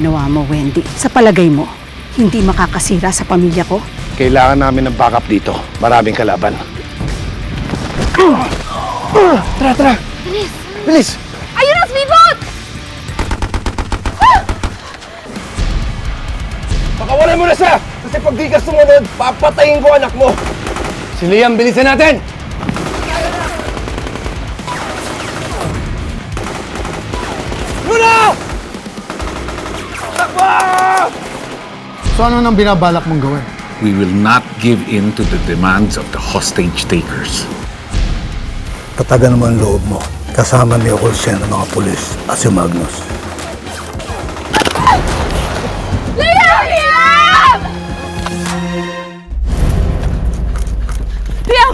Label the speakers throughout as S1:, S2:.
S1: Nawa mo, Wendy. Sa palagay mo, hindi makakasira sa pamilya ko?
S2: Kailangan namin ng backup dito. Maraming kalaban. Tara, tara!
S3: Bilis!
S2: Bilis!
S3: Ayun ang speedboat!
S2: Pakawalan mo na siya! Kasi pag di ka sumunod, papatayin ko anak mo! Si Liam, bilisan natin! Muna! Takbo!
S4: So ano nang binabalak mong gawin?
S5: We will not give in to the demands of the hostage takers.
S6: Tatagan mo ang loob mo. Kasama ni Olsen ang mga pulis at si Magnus.
S3: Liam! Liam! Liam!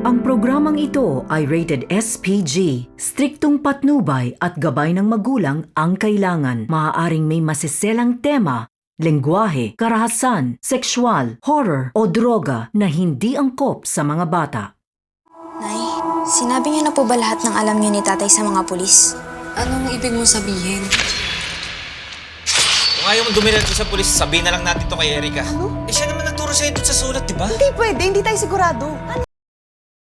S7: Ang programang ito ay rated SPG. Striktong patnubay at gabay ng magulang ang kailangan. Maaaring may masiselang tema, lengguwahe, karahasan, sexual, horror o droga na hindi angkop sa mga bata.
S8: Nay, sinabi niyo na po ba lahat ng alam niyo ni tatay sa mga pulis?
S9: Anong ibig mong sabihin?
S10: Kung ayaw mong dumiretso sa pulis, sabihin na lang natin to kay Erika. Ano? Eh siya naman nagturo sa'yo dun sa sulat, di ba?
S9: Hindi pwede, hindi tayo sigurado.